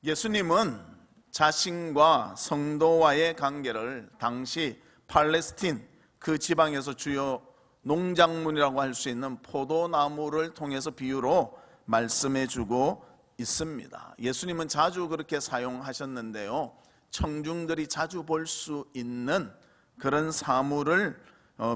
예수님은 자신과 성도와의 관계를 당시 팔레스틴 그 지방에서 주요 농작물이라고 할 수 있는 포도나무를 통해서 비유로 말씀해 주고 있습니다. 예수님은 자주 그렇게 사용하셨는데요, 청중들이 자주 볼 수 있는 그런 사물을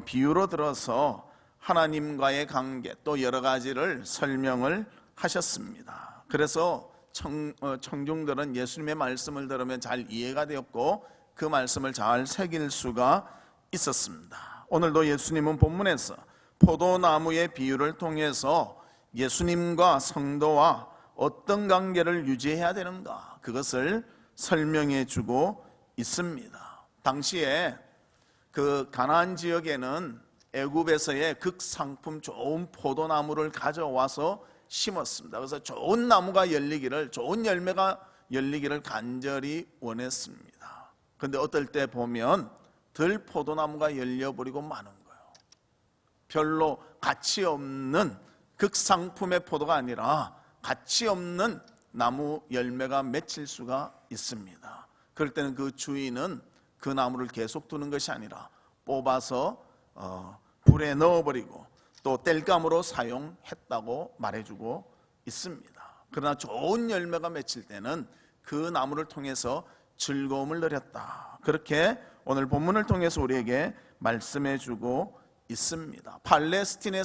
비유로 들어서 하나님과의 관계 또 여러 가지를 설명을 하셨습니다. 그래서 청중들은 예수님의 말씀을 들으면 잘 이해가 되었고 그 말씀을 잘 새길 수가 있었습니다. 오늘도 예수님은 본문에서 포도나무의 비유를 통해서 예수님과 성도와 어떤 관계를 유지해야 되는가, 그것을 설명해 주고 있습니다. 당시에 그 가나안 지역에는 애굽에서의 극상품 좋은 포도나무를 가져와서 심었습니다. 그래서 좋은 나무가 열리기를, 좋은 열매가 열리기를 간절히 원했습니다. 그런데 어떨 때 보면 들 포도나무가 열려버리고 마는 거예요. 별로 가치 없는 극상품의 포도가 아니라 가치 없는 나무 열매가 맺힐 수가 있습니다. 그럴 때는 그 주인은 그 나무를 계속 두는 것이 아니라 뽑아서 불에 넣어버리고 또 땔감으로 사용했다고 말해주고 있습니다. 그러나 좋은 열매가 맺힐 때는 그 나무를 통해서 즐거움을 누렸다, 그렇게 오늘 본문을 통해서 우리에게 말씀해주고 있습니다. 팔레스틴에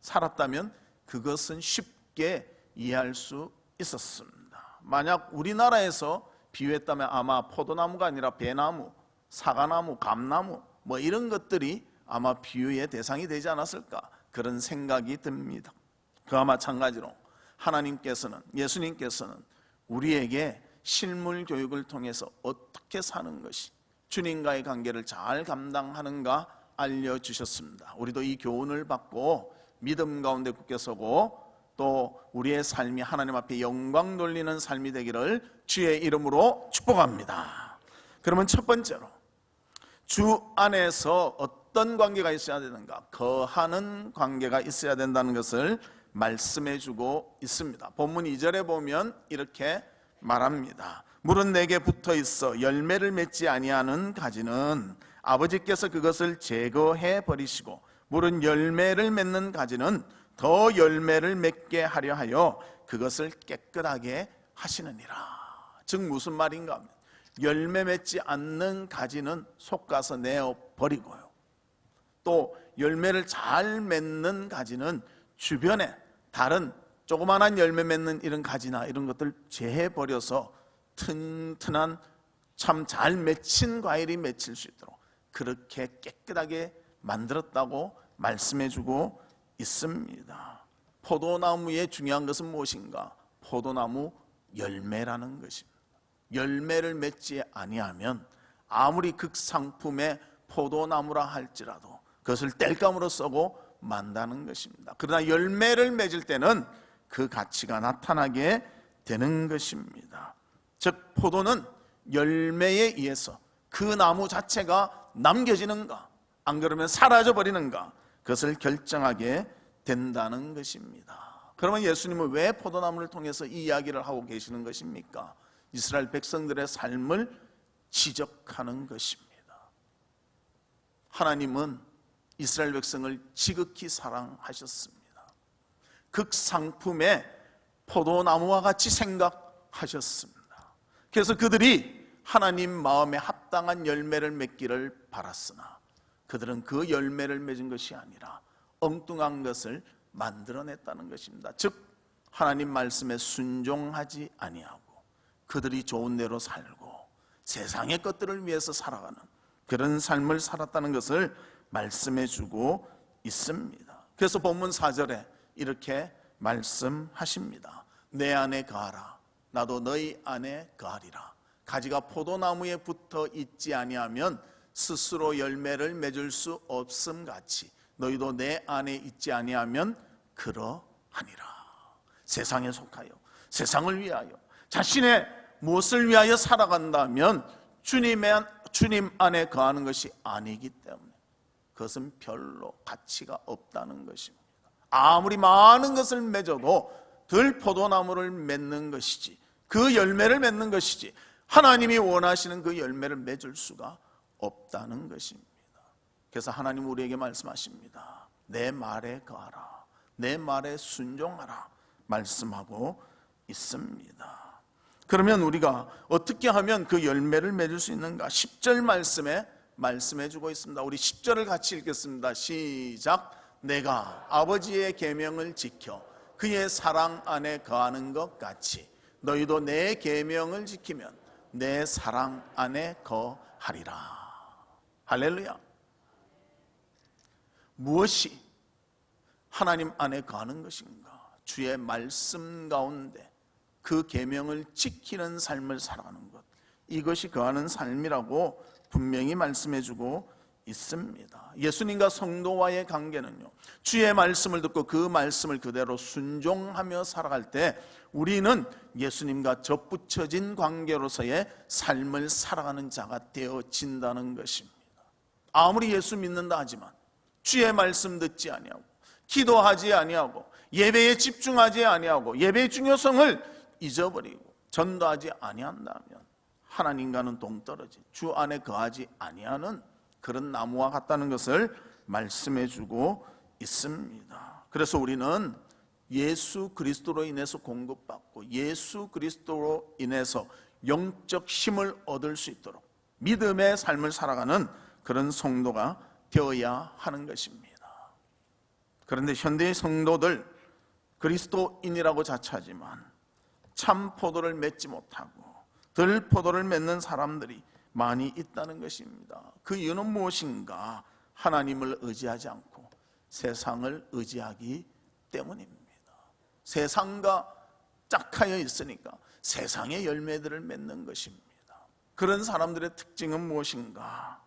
살았다면 그것은 쉽게 이해할 수 있었습니다. 만약 우리나라에서 비유했다면 아마 포도나무가 아니라 배나무, 사과나무, 감나무 뭐 이런 것들이 아마 비유의 대상이 되지 않았을까, 그런 생각이 듭니다. 그와 마찬가지로 하나님께서는, 예수님께서는 우리에게 실물 교육을 통해서 어떻게 사는 것이 주님과의 관계를 잘 감당하는가 알려주셨습니다. 우리도 이 교훈을 받고 믿음 가운데 굳게 서고 또 우리의 삶이 하나님 앞에 영광 돌리는 삶이 되기를 주의 이름으로 축복합니다. 그러면 첫 번째로 주 안에서 어떤 관계가 있어야 되는가, 거하는 관계가 있어야 된다는 것을 말씀해 주고 있습니다. 본문 2절에 보면 이렇게 말합니다. 물은 내게 붙어 있어 열매를 맺지 아니하는 가지는 아버지께서 그것을 제거해 버리시고 물은 열매를 맺는 가지는 더 열매를 맺게 하려 하여 그것을 깨끗하게 하시느니라. 즉 무슨 말인가 하면 열매 맺지 않는 가지는 솎아서 내어버리고요, 또 열매를 잘 맺는 가지는 주변에 다른 조그만한 열매 맺는 이런 가지나 이런 것들 제해버려서 튼튼한 참 잘 맺힌 과일이 맺힐 수 있도록 그렇게 깨끗하게 만들었다고 말씀해주고 있습니다. 포도나무의 중요한 것은 무엇인가? 포도나무 열매라는 것입니다. 열매를 맺지 아니하면 아무리 극상품의 포도나무라 할지라도 그것을 땔감으로 쏘고 만다는 것입니다. 그러나 열매를 맺을 때는 그 가치가 나타나게 되는 것입니다. 즉 포도는 열매에 의해서 그 나무 자체가 남겨지는가, 안 그러면 사라져 버리는가, 그것을 결정하게 된다는 것입니다. 그러면 예수님은 왜 포도나무를 통해서 이 이야기를 하고 계시는 것입니까? 이스라엘 백성들의 삶을 지적하는 것입니다. 하나님은 이스라엘 백성을 지극히 사랑하셨습니다. 극상품의 포도나무와 같이 생각하셨습니다. 그래서 그들이 하나님 마음에 합당한 열매를 맺기를 바랐으나 그들은 그 열매를 맺은 것이 아니라 엉뚱한 것을 만들어냈다는 것입니다. 즉 하나님 말씀에 순종하지 아니하고 그들이 좋은 대로 살고 세상의 것들을 위해서 살아가는 그런 삶을 살았다는 것을 말씀해 주고 있습니다. 그래서 본문 4절에 이렇게 말씀하십니다. 내 안에 거하라, 나도 너희 안에 거하리라. 가지가 포도나무에 붙어 있지 아니하면 스스로 열매를 맺을 수 없음 같이 너희도 내 안에 있지 아니하면 그러하니라. 세상에 속하여 세상을 위하여 자신의 무엇을 위하여 살아간다면 주님 안에 거하는 것이 아니기 때문에 그것은 별로 가치가 없다는 것입니다. 아무리 많은 것을 맺어도 들 포도나무를 맺는 것이지 그 열매를 맺는 것이지 하나님이 원하시는 그 열매를 맺을 수가 없다는 것입니다. 그래서 하나님 우리에게 말씀하십니다. 내 말에 거하라, 내 말에 순종하라 말씀하고 있습니다. 그러면 우리가 어떻게 하면 그 열매를 맺을 수 있는가? 10절 말씀에 말씀해 주고 있습니다. 우리 10절을 같이 읽겠습니다. 시작. 내가 아버지의 계명을 지켜 그의 사랑 안에 거하는 것 같이 너희도 내 계명을 지키면 내 사랑 안에 거하리라. 할렐루야. 무엇이 하나님 안에 거하는 것인가? 주의 말씀 가운데 그 계명을 지키는 삶을 살아가는 것, 이것이 거하는 삶이라고 분명히 말씀해 주고 있습니다. 예수님과 성도와의 관계는요, 주의 말씀을 듣고 그 말씀을 그대로 순종하며 살아갈 때 우리는 예수님과 접붙여진 관계로서의 삶을 살아가는 자가 되어진다는 것입니다. 아무리 예수 믿는다 하지만 주의 말씀 듣지 아니하고 기도하지 아니하고 예배에 집중하지 아니하고 예배의 중요성을 잊어버리고 전도하지 아니한다면 하나님과는 동떨어진, 주 안에 거하지 아니하는 그런 나무와 같다는 것을 말씀해 주고 있습니다. 그래서 우리는 예수 그리스도로 인해서 공급받고 예수 그리스도로 인해서 영적 힘을 얻을 수 있도록 믿음의 삶을 살아가는 그런 성도가 되어야 하는 것입니다. 그런데 현대의 성도들 그리스도인이라고 자처하지만 참 포도를 맺지 못하고 덜 포도를 맺는 사람들이 많이 있다는 것입니다. 그 이유는 무엇인가? 하나님을 의지하지 않고 세상을 의지하기 때문입니다. 세상과 짝하여 있으니까 세상의 열매들을 맺는 것입니다. 그런 사람들의 특징은 무엇인가?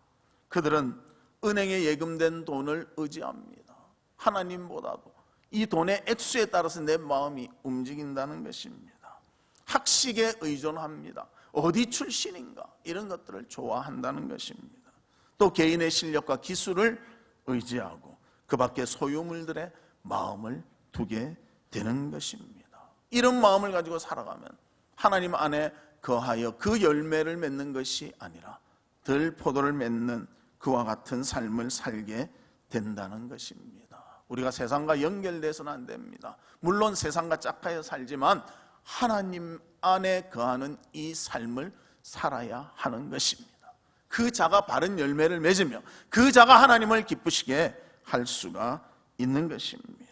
그들은 은행에 예금된 돈을 의지합니다. 하나님보다도 이 돈의 액수에 따라서 내 마음이 움직인다는 것입니다. 학식에 의존합니다. 어디 출신인가 이런 것들을 좋아한다는 것입니다. 또 개인의 실력과 기술을 의지하고 그 밖에 소유물들의 마음을 두게 되는 것입니다. 이런 마음을 가지고 살아가면 하나님 안에 거하여 그 열매를 맺는 것이 아니라 덜 포도를 맺는 그와 같은 삶을 살게 된다는 것입니다. 우리가 세상과 연결돼서는 안 됩니다. 물론 세상과 짝하여 살지만 하나님 안에 거하는 이 삶을 살아야 하는 것입니다. 그 자가 바른 열매를 맺으며 그 자가 하나님을 기쁘시게 할 수가 있는 것입니다.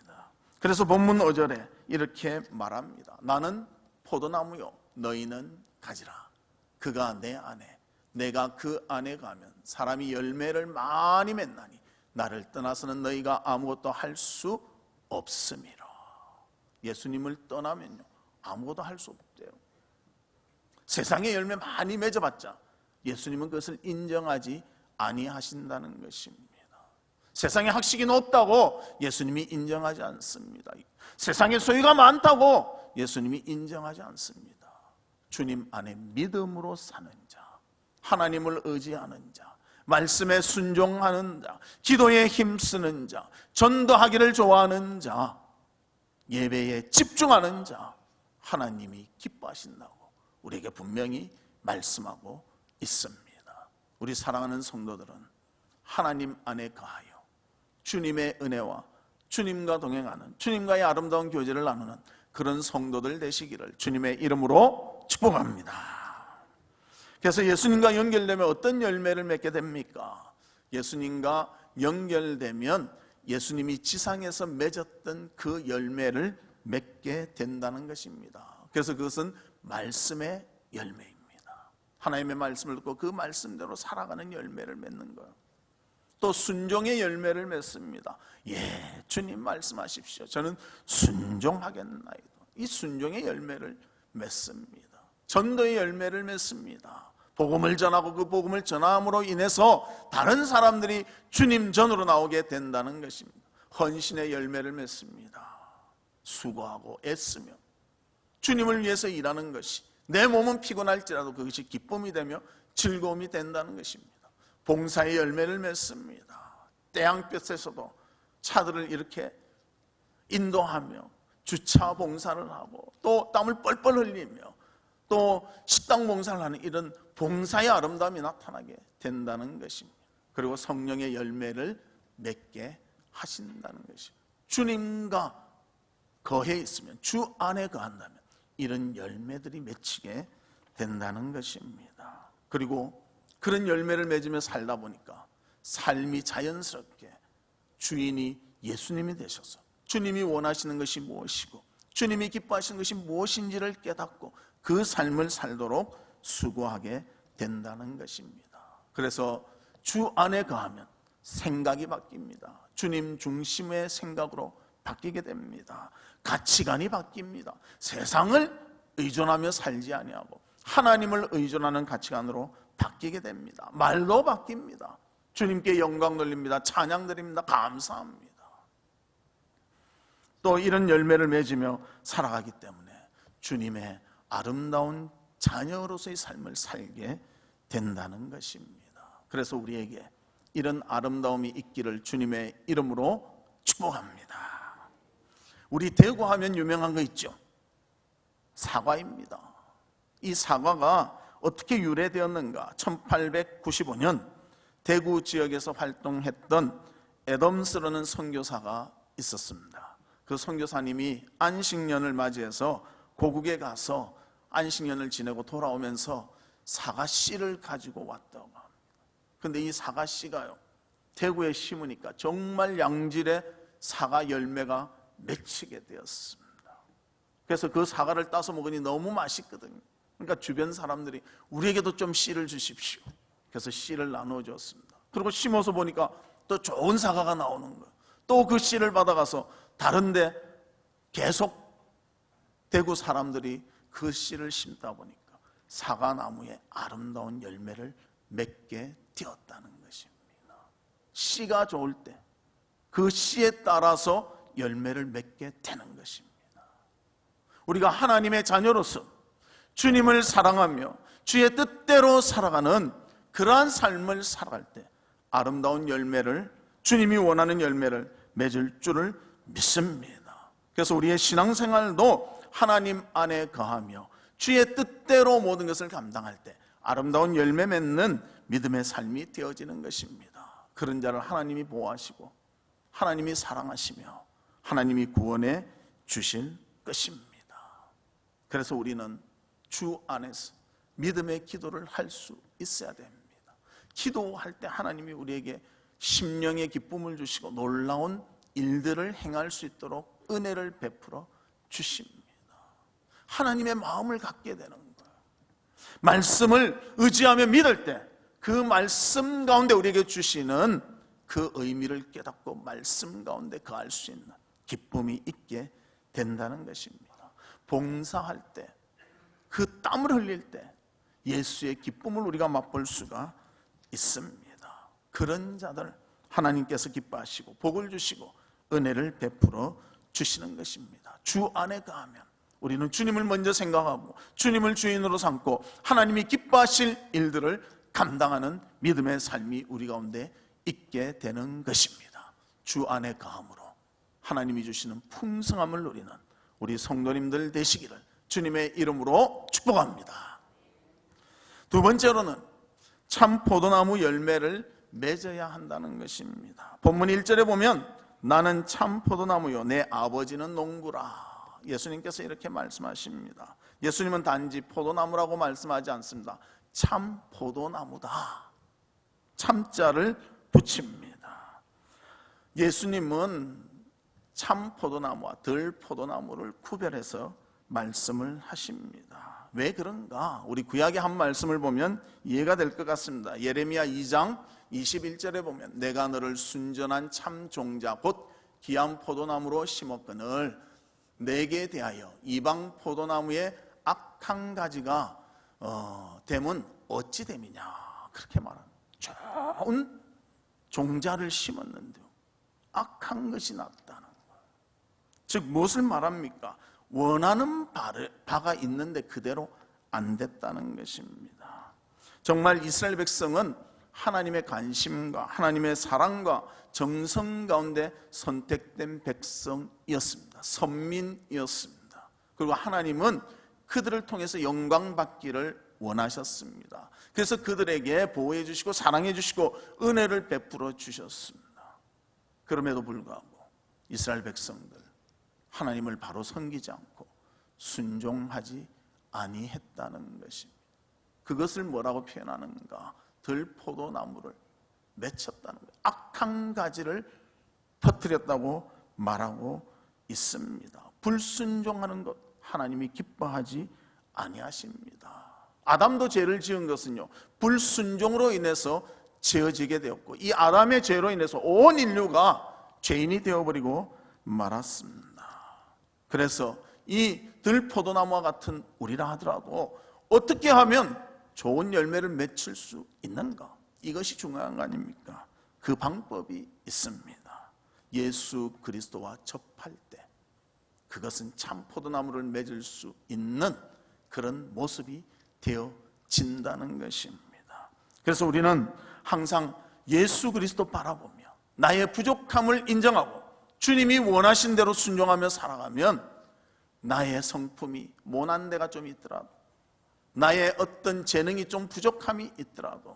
그래서 본문 5절에 이렇게 말합니다. 나는 포도나무요 너희는 가지라. 그가 내 안에 내가 그 안에 가면 사람이 열매를 많이 맺나니 나를 떠나서는 너희가 아무것도 할 수 없음이라. 예수님을 떠나면요 아무것도 할 수 없대요. 세상의 열매 많이 맺어봤자 예수님은 그것을 인정하지 아니하신다는 것입니다. 세상에 학식이 높다고 예수님이 인정하지 않습니다. 세상에 소유가 많다고 예수님이 인정하지 않습니다. 주님 안에 믿음으로 사는 자, 하나님을 의지하는 자, 말씀에 순종하는 자, 기도에 힘쓰는 자, 전도하기를 좋아하는 자, 예배에 집중하는 자, 하나님이 기뻐하신다고 우리에게 분명히 말씀하고 있습니다. 우리 사랑하는 성도들은 하나님 안에 거하여 주님의 은혜와 주님과 동행하는, 주님과의 아름다운 교제를 나누는 그런 성도들 되시기를 주님의 이름으로 축복합니다. 그래서 예수님과 연결되면 어떤 열매를 맺게 됩니까? 예수님과 연결되면 예수님이 지상에서 맺었던 그 열매를 맺게 된다는 것입니다. 그래서 그것은 말씀의 열매입니다. 하나님의 말씀을 듣고 그 말씀대로 살아가는 열매를 맺는 거예요. 또 순종의 열매를 맺습니다. 예, 주님 말씀하십시오. 저는 순종하겠나이다. 이 순종의 열매를 맺습니다. 전도의 열매를 맺습니다. 복음을 전하고 그 복음을 전함으로 인해서 다른 사람들이 주님 전으로 나오게 된다는 것입니다. 헌신의 열매를 맺습니다. 수고하고 애쓰며 주님을 위해서 일하는 것이 내 몸은 피곤할지라도 그것이 기쁨이 되며 즐거움이 된다는 것입니다. 봉사의 열매를 맺습니다. 태양볕에서도 차들을 이렇게 인도하며 주차 봉사를 하고 또 땀을 뻘뻘 흘리며 또 식당 봉사를 하는 이런 봉사의 아름다움이 나타나게 된다는 것입니다. 그리고 성령의 열매를 맺게 하신다는 것입니다. 주님과 거해 있으면, 주 안에 거한다면 이런 열매들이 맺히게 된다는 것입니다. 그리고 그런 열매를 맺으며 살다 보니까 삶이 자연스럽게 주인이 예수님이 되셔서 주님이 원하시는 것이 무엇이고 주님이 기뻐하시는 것이 무엇인지를 깨닫고 그 삶을 살도록 수고하게 된다는 것입니다. 그래서 주 안에 거하면 생각이 바뀝니다. 주님 중심의 생각으로 바뀌게 됩니다. 가치관이 바뀝니다. 세상을 의존하며 살지 아니하고 하나님을 의존하는 가치관으로 바뀌게 됩니다. 말도 바뀝니다. 주님께 영광 돌립니다. 찬양 드립니다. 감사합니다. 또 이런 열매를 맺으며 살아가기 때문에 주님의 아름다운 자녀로서의 삶을 살게 된다는 것입니다. 그래서 우리에게 이런 아름다움이 있기를 주님의 이름으로 축복합니다. 우리 대구 하면 유명한 거 있죠? 사과입니다. 이 사과가 어떻게 유래되었는가? 1895년 대구 지역에서 활동했던 애덤스라는 선교사가 있었습니다. 그 선교사님이 안식년을 맞이해서 고국에 가서 안식년을 지내고 돌아오면서 사과 씨를 가지고 왔다고 합니다. 그런데 이 사과 씨가요, 대구에 심으니까 정말 양질의 사과 열매가 맺히게 되었습니다. 그래서 그 사과를 따서 먹으니 너무 맛있거든요. 그러니까 주변 사람들이 우리에게도 좀 씨를 주십시오. 그래서 씨를 나누어 줬습니다. 그리고 심어서 보니까 또 좋은 사과가 나오는 거예요. 또 그 씨를 받아가서 다른데 계속 대구 사람들이 그 씨를 심다 보니까 사과나무에 아름다운 열매를 맺게 되었다는 것입니다. 씨가 좋을 때 그 씨에 따라서 열매를 맺게 되는 것입니다. 우리가 하나님의 자녀로서 주님을 사랑하며 주의 뜻대로 살아가는 그러한 삶을 살아갈 때 아름다운 열매를, 주님이 원하는 열매를 맺을 줄을 믿습니다. 그래서 우리의 신앙생활도 하나님 안에 거하며 주의 뜻대로 모든 것을 감당할 때 아름다운 열매 맺는 믿음의 삶이 되어지는 것입니다. 그런 자를 하나님이 보호하시고 하나님이 사랑하시며 하나님이 구원해 주실 것입니다. 그래서 우리는 주 안에서 믿음의 기도를 할 수 있어야 됩니다. 기도할 때 하나님이 우리에게 심령의 기쁨을 주시고 놀라운 일들을 행할 수 있도록 은혜를 베풀어 주십니다. 하나님의 마음을 갖게 되는 거예요. 말씀을 의지하며 믿을 때 그 말씀 가운데 우리에게 주시는 그 의미를 깨닫고 말씀 가운데 거할 수 있는 기쁨이 있게 된다는 것입니다. 봉사할 때, 그 땀을 흘릴 때 예수의 기쁨을 우리가 맛볼 수가 있습니다. 그런 자들 하나님께서 기뻐하시고 복을 주시고 은혜를 베풀어 주시는 것입니다. 주 안에 거하면 우리는 주님을 먼저 생각하고 주님을 주인으로 삼고 하나님이 기뻐하실 일들을 감당하는 믿음의 삶이 우리 가운데 있게 되는 것입니다. 주 안에 거함으로 하나님이 주시는 풍성함을 누리는 우리 성도님들 되시기를 주님의 이름으로 축복합니다. 두 번째로는 참 포도나무 열매를 맺어야 한다는 것입니다. 본문 1절에 보면 나는 참 포도나무요 내 아버지는 농부라. 예수님께서 이렇게 말씀하십니다. 예수님은 단지 포도나무라고 말씀하지 않습니다. 참 포도나무다. 참자를 붙입니다. 예수님은 참 포도나무와 덜 포도나무를 구별해서 말씀을 하십니다. 왜 그런가? 우리 구약의 한 말씀을 보면 이해가 될 것 같습니다. 예레미야 2장 21절에 보면 내가 너를 순전한 참 종자 곧 귀한 포도나무로 심었거늘 내게 대하여 이방 포도나무의 악한 가지가 됨은 어찌 됨이냐. 그렇게 말합니다. 좋은 종자를 심었는데 악한 것이 났다는 거예요. 즉 무엇을 말합니까? 원하는 바가 있는데 그대로 안 됐다는 것입니다. 정말 이스라엘 백성은 하나님의 관심과 하나님의 사랑과 정성 가운데 선택된 백성이었습니다. 선민이었습니다. 그리고 하나님은 그들을 통해서 영광 받기를 원하셨습니다. 그래서 그들에게 보호해 주시고 사랑해 주시고 은혜를 베풀어 주셨습니다. 그럼에도 불구하고 이스라엘 백성들 하나님을 바로 섬기지 않고 순종하지 아니했다는 것입니다. 그것을 뭐라고 표현하는가? 들포도나무를 맺혔다는 거예요. 악한 가지를 퍼뜨렸다고 말하고 있습니다. 불순종하는 것 하나님이 기뻐하지 아니하십니다. 아담도 죄를 지은 것은요, 불순종으로 인해서 지어지게 되었고, 이 아담의 죄로 인해서 온 인류가 죄인이 되어버리고 말았습니다. 그래서 이 들포도나무와 같은 우리라 하더라도 어떻게 하면 좋은 열매를 맺힐 수 있는가? 이것이 중요한 거 아닙니까? 그 방법이 있습니다. 예수 그리스도와 접할 때 그것은 참 포도나무를 맺을 수 있는 그런 모습이 되어진다는 것입니다. 그래서 우리는 항상 예수 그리스도 바라보며 나의 부족함을 인정하고 주님이 원하신 대로 순종하며 살아가면 나의 성품이 모난 데가 좀 있더라도, 나의 어떤 재능이 좀 부족함이 있더라도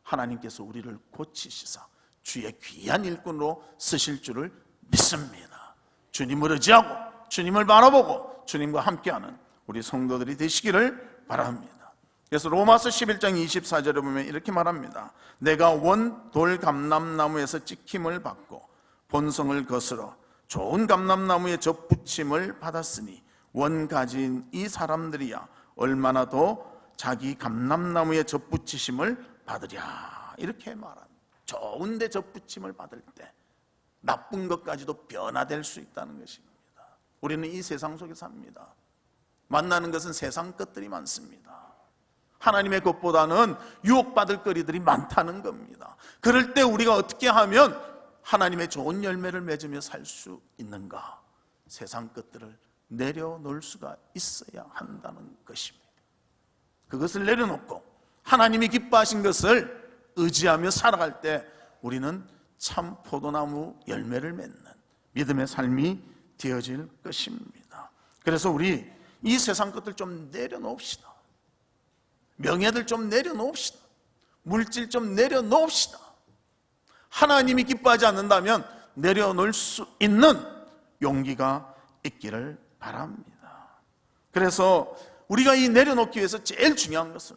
하나님께서 우리를 고치시사 주의 귀한 일꾼으로 쓰실 줄을 믿습니다. 주님을 의지하고 주님을 바라보고 주님과 함께하는 우리 성도들이 되시기를 바랍니다. 그래서 로마서 11장 24절에 보면 이렇게 말합니다. 내가 원 돌 감람나무에서 찍힘을 받고 본성을 거스러 좋은 감람나무에 접붙임을 받았으니 원 가진 이 사람들이야 얼마나 더 자기 감람나무에 접붙이심을 받으랴. 이렇게 말합니다. 좋은 데 접붙임을 받을 때 나쁜 것까지도 변화될 수 있다는 것입니다. 우리는 이 세상 속에 삽니다. 만나는 것은 세상 것들이 많습니다. 하나님의 것보다는 유혹받을 거리들이 많다는 겁니다. 그럴 때 우리가 어떻게 하면 하나님의 좋은 열매를 맺으며 살 수 있는가? 세상 것들을 내려놓을 수가 있어야 한다는 것입니다. 그것을 내려놓고 하나님이 기뻐하신 것을 의지하며 살아갈 때 우리는 참 포도나무 열매를 맺는 믿음의 삶이 되어질 것입니다. 그래서 우리 이 세상 것들 좀 내려놓읍시다. 명예들 좀 내려놓읍시다. 물질 좀 내려놓읍시다. 하나님이 기뻐하지 않는다면 내려놓을 수 있는 용기가 있기를 바랍니다. 그래서 우리가 이 내려놓기 위해서 제일 중요한 것은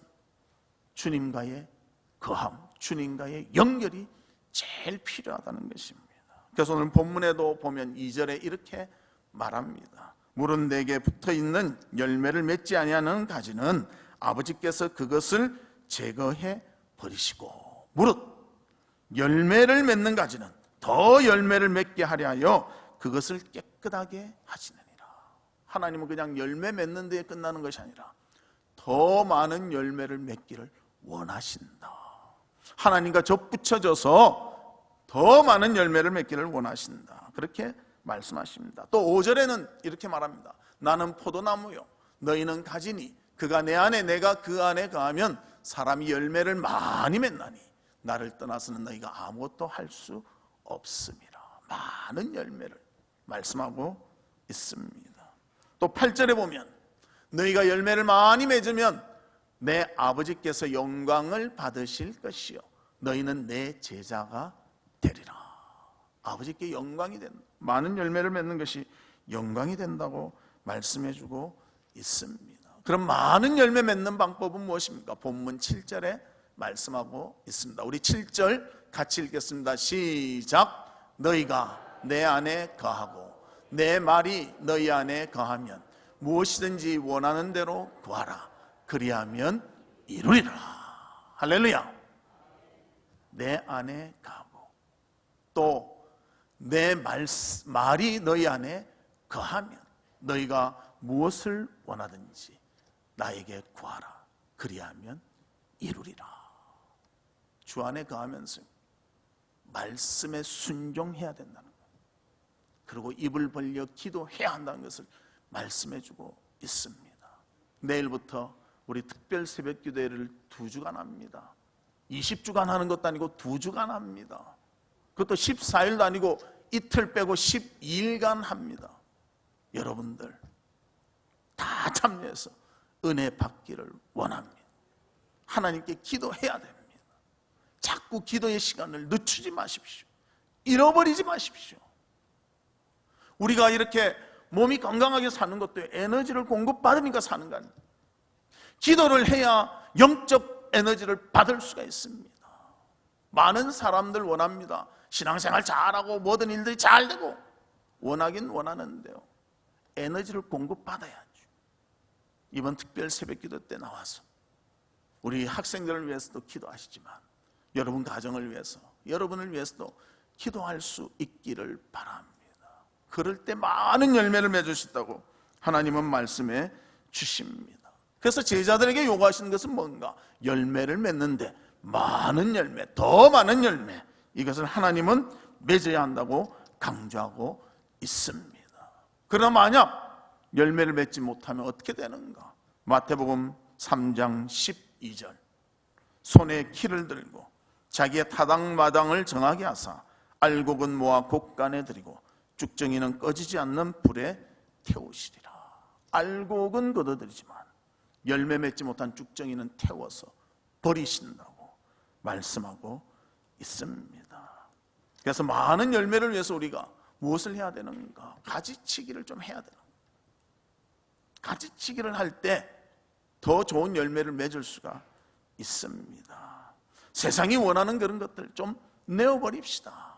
주님과의 거함, 주님과의 연결이 제일 필요하다는 것입니다. 그래서 오늘 본문에도 보면 2절에 이렇게 말합니다. 물은 내게 붙어있는 열매를 맺지 아니하는 가지는 아버지께서 그것을 제거해 버리시고 무릇 열매를 맺는 가지는 더 열매를 맺게 하려 하여 그것을 깨끗하게 하시느니라. 하나님은 그냥 열매 맺는 데에 끝나는 것이 아니라 더 많은 열매를 맺기를 원하신다. 하나님과 접붙여져서 더 많은 열매를 맺기를 원하신다. 그렇게 말씀하십니다. 또 5절에는 이렇게 말합니다. 나는 포도나무요 너희는 가지니 그가 내 안에 내가 그 안에 거하면 사람이 열매를 많이 맺나니 나를 떠나서는 너희가 아무것도 할 수 없음이라. 많은 열매를 말씀하고 있습니다. 또 8절에 보면 너희가 열매를 많이 맺으면 내 아버지께서 영광을 받으실 것이요 너희는 내 제자가 되리라. 아버지께 영광이 된다. 많은 열매를 맺는 것이 영광이 된다고 말씀해주고 있습니다. 그럼 많은 열매 맺는 방법은 무엇입니까? 본문 7절에 말씀하고 있습니다. 우리 7절 같이 읽겠습니다. 시작. 너희가 내 안에 거하고 내 말이 너희 안에 거하면 무엇이든지 원하는 대로 구하라. 그리하면 이루리라. 할렐루야. 내 안에 거하고 또 내 말이 너희 안에 거하면 너희가 무엇을 원하든지 나에게 구하라. 그리하면 이루리라. 주 안에 거하면서 말씀에 순종해야 된다는 거예요. 그리고 입을 벌려 기도해야 한다는 것을 말씀해주고 있습니다. 내일부터 우리 특별 새벽 기도회를 2주간 합니다. 20주간 하는 것도 아니고 2주간 합니다. 그것도 14일도 아니고 이틀 빼고 12일간 합니다. 여러분들 다 참여해서 은혜 받기를 원합니다. 하나님께 기도해야 됩니다. 자꾸 기도의 시간을 늦추지 마십시오. 잃어버리지 마십시오. 우리가 이렇게 몸이 건강하게 사는 것도 에너지를 공급받으니까 사는 거 아니에요. 기도를 해야 영적 에너지를 받을 수가 있습니다. 많은 사람들 원합니다. 신앙생활 잘하고 모든 일들이 잘 되고 원하긴 원하는데요, 에너지를 공급받아야죠. 이번 특별 새벽기도 때 나와서 우리 학생들을 위해서도 기도하시지만 여러분 가정을 위해서, 여러분을 위해서도 기도할 수 있기를 바랍니다. 그럴 때 많은 열매를 맺으셨다고 하나님은 말씀해 주십니다. 그래서 제자들에게 요구하시는 것은 뭔가? 열매를 맺는데 많은 열매, 더 많은 열매, 이것을 하나님은 맺어야 한다고 강조하고 있습니다. 그러나 만약 열매를 맺지 못하면 어떻게 되는가? 마태복음 3장 12절, 손에 키를 들고 자기의 타당마당을 정하게 하사 알곡은 모아 곡간에 들이고 쭉정이는 꺼지지 않는 불에 태우시리라. 알곡은 거둬들이지만 열매 맺지 못한 쭉정이는 태워서 버리신다고 말씀하고 있습니다. 그래서 많은 열매를 위해서 우리가 무엇을 해야 되는가? 가지치기를 좀 해야 되는 거예요. 가지치기를 할 때 더 좋은 열매를 맺을 수가 있습니다. 세상이 원하는 그런 것들 좀 내어버립시다.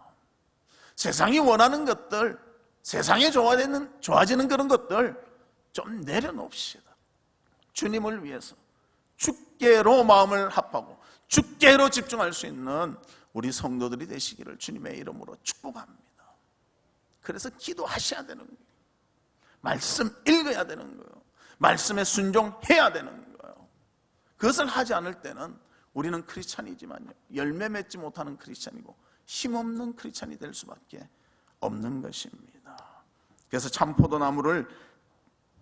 세상이 원하는 것들, 세상에 좋아지는 그런 것들 좀 내려놓읍시다. 주님을 위해서 주께로 마음을 합하고 주께로 집중할 수 있는 우리 성도들이 되시기를 주님의 이름으로 축복합니다. 그래서 기도하셔야 되는 거예요. 말씀 읽어야 되는 거예요. 말씀에 순종해야 되는 거예요. 그것을 하지 않을 때는 우리는 크리스찬이지만요, 열매 맺지 못하는 크리스찬이고 힘없는 크리스찬이 될 수밖에 없는 것입니다. 그래서 참 포도나무를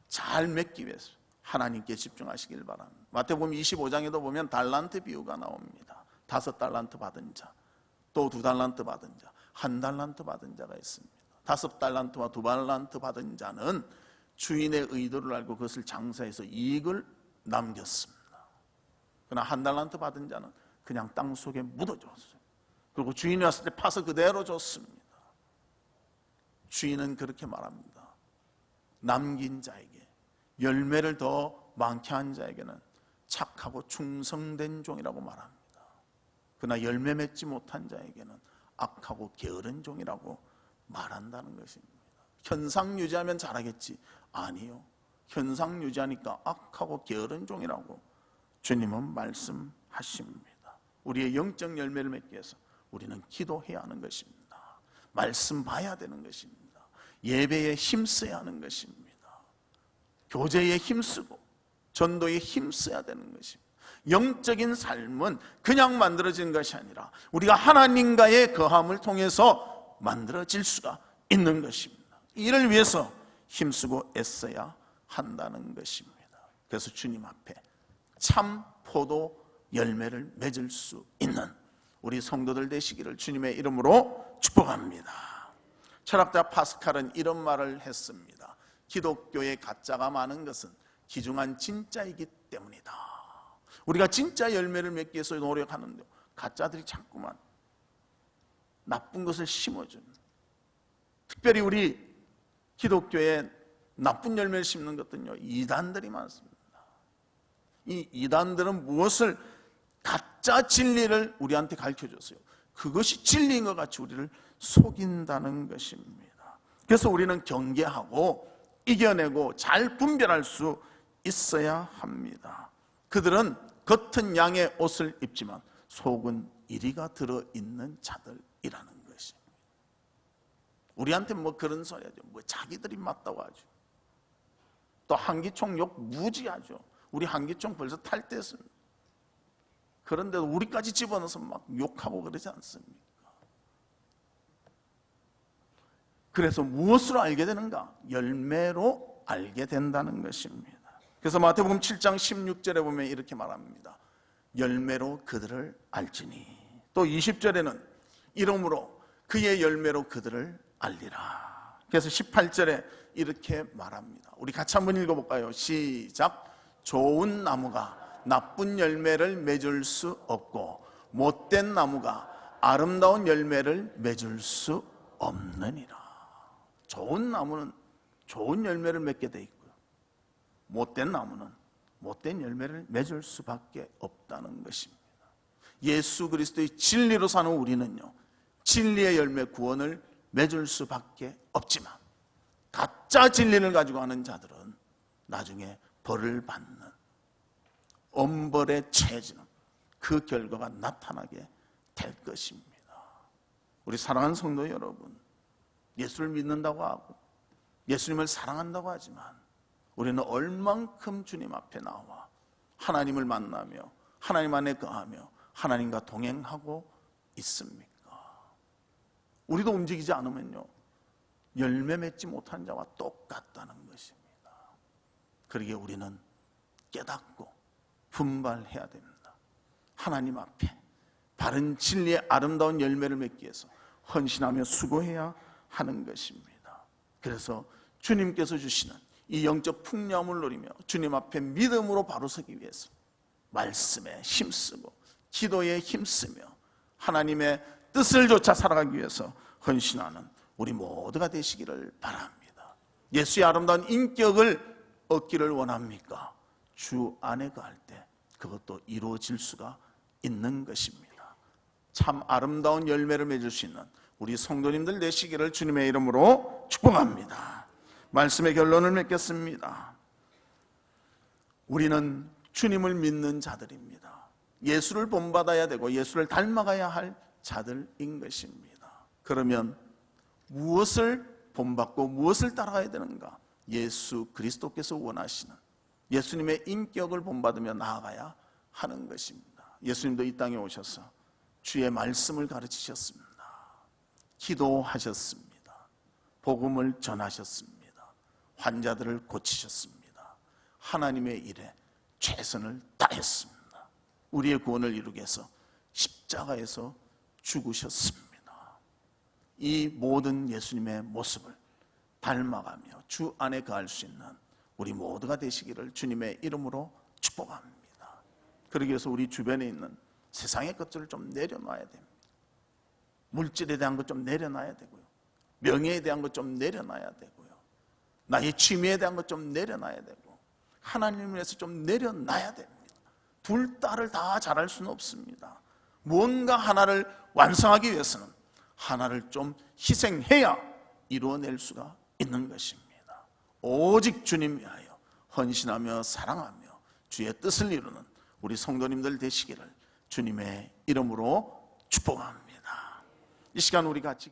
잘 맺기 위해서 하나님께 집중하시길 바랍니다. 마태복음 25장에도 보면 달란트 비유가 나옵니다. 5달란트 받은 자, 또 2달란트 받은 자, 1달란트 받은 자가 있습니다. 5달란트와 2달란트 받은 자는 주인의 의도를 알고 그것을 장사해서 이익을 남겼습니다. 그러나 1달란트 받은 자는 그냥 땅 속에 묻어줬어요. 그리고 주인이 왔을 때 파서 그대로 줬습니다. 주인은 그렇게 말합니다. 남긴 자에게, 열매를 더 많게 한 자에게는 착하고 충성된 종이라고 말합니다. 그러나 열매 맺지 못한 자에게는 악하고 게으른 종이라고 말한다는 것입니다. 현상 유지하면 잘하겠지? 아니요. 현상 유지하니까 악하고 게으른 종이라고 주님은 말씀하십니다. 우리의 영적 열매를 맺기 위해서 우리는 기도해야 하는 것입니다. 말씀 봐야 되는 것입니다. 예배에 힘써야 하는 것입니다. 교제에 힘쓰고 전도에 힘써야 되는 것입니다. 영적인 삶은 그냥 만들어지는 것이 아니라 우리가 하나님과의 거함을 통해서 만들어질 수가 있는 것입니다. 이를 위해서 힘쓰고 애써야 한다는 것입니다. 그래서 주님 앞에 참 포도 열매를 맺을 수 있는 우리 성도들 되시기를 주님의 이름으로 축복합니다. 철학자 파스칼은 이런 말을 했습니다. 기독교의 가짜가 많은 것은 귀중한 진짜이기 때문이다. 우리가 진짜 열매를 맺기 위해서 노력하는데 가짜들이 자꾸만 나쁜 것을 심어줍니다. 특별히 우리 기독교에 나쁜 열매를 심는 것들은요, 이단들이 많습니다. 이 이단들은 무엇을, 가짜 진리를 우리한테 가르쳐줬어요. 그것이 진리인 것 같이 우리를 속인다는 것입니다. 그래서 우리는 경계하고 이겨내고 잘 분별할 수 있어야 합니다. 그들은 겉은 양의 옷을 입지만 속은 이리가 들어있는 자들이라는 것입니다. 우리한테 뭐 그런 소리 하죠. 뭐 자기들이 맞다고 하죠. 또 한기총 욕 무지하죠. 우리 한기총 벌써 탈퇴했습니다. 그런데도 우리까지 집어넣어서 막 욕하고 그러지 않습니까? 그래서 무엇으로 알게 되는가? 열매로 알게 된다는 것입니다. 그래서 마태복음 7장 16절에 보면 이렇게 말합니다. 열매로 그들을 알지니. 또 20절에는 이러므로 그의 열매로 그들을 알리라. 그래서 18절에 이렇게 말합니다. 우리 같이 한번 읽어볼까요? 시작. 좋은 나무가 나쁜 열매를 맺을 수 없고 못된 나무가 아름다운 열매를 맺을 수 없느니라. 좋은 나무는 좋은 열매를 맺게 돼 있고요, 못된 나무는 못된 열매를 맺을 수밖에 없다는 것입니다. 예수 그리스도의 진리로 사는 우리는요, 진리의 열매 구원을 맺을 수밖에 없지만 가짜 진리를 가지고 하는 자들은 나중에 벌을 받는 엄벌에 처해지는 그 결과가 나타나게 될 것입니다. 우리 사랑하는 성도 여러분, 예수를 믿는다고 하고 예수님을 사랑한다고 하지만 우리는 얼만큼 주님 앞에 나와 하나님을 만나며 하나님 안에 거하며 하나님과 동행하고 있습니까? 우리도 움직이지 않으면요, 열매 맺지 못한 자와 똑같다는 것입니다. 그러기에 우리는 깨닫고 분발해야 됩니다. 하나님 앞에 바른 진리의 아름다운 열매를 맺기 위해서 헌신하며 수고해야 하는 것입니다. 그래서 주님께서 주시는 이 영적 풍요함을 누리며 주님 앞에 믿음으로 바로 서기 위해서 말씀에 힘쓰고 기도에 힘쓰며 하나님의 뜻을 쫓아 살아가기 위해서 헌신하는 우리 모두가 되시기를 바랍니다. 예수의 아름다운 인격을 얻기를 원합니까? 주 안에 거할 때 그것도 이루어질 수가 있는 것입니다. 참 아름다운 열매를 맺을 수 있는 우리 성도님들 되시기를 주님의 이름으로 축복합니다. 말씀의 결론을 맺겠습니다. 우리는 주님을 믿는 자들입니다. 예수를 본받아야 되고 예수를 닮아가야 할 자들인 것입니다. 그러면 무엇을 본받고 무엇을 따라가야 되는가? 예수 그리스도께서 원하시는 예수님의 인격을 본받으며 나아가야 하는 것입니다. 예수님도 이 땅에 오셔서 주의 말씀을 가르치셨습니다. 기도하셨습니다. 복음을 전하셨습니다. 환자들을 고치셨습니다. 하나님의 일에 최선을 다했습니다. 우리의 구원을 이루기 위해서 십자가에서 죽으셨습니다. 이 모든 예수님의 모습을 닮아가며 주 안에 거할 수 있는 우리 모두가 되시기를 주님의 이름으로 축복합니다. 그러기 위해서 우리 주변에 있는 세상의 것들을 좀 내려놔야 됩니다. 물질에 대한 것 좀 내려놔야 되고요, 명예에 대한 것 좀 내려놔야 되고요, 나의 취미에 대한 것 좀 내려놔야 되고 하나님을 위해서 좀 내려놔야 됩니다. 둘 다를 다 잘할 수는 없습니다. 무언가 하나를 완성하기 위해서는 하나를 좀 희생해야 이루어낼 수가 있는 것입니다. 오직 주님 위하여 헌신하며 사랑하며 주의 뜻을 이루는 우리 성도님들 되시기를 주님의 이름으로 축복합니다. 이 시간 우리 같이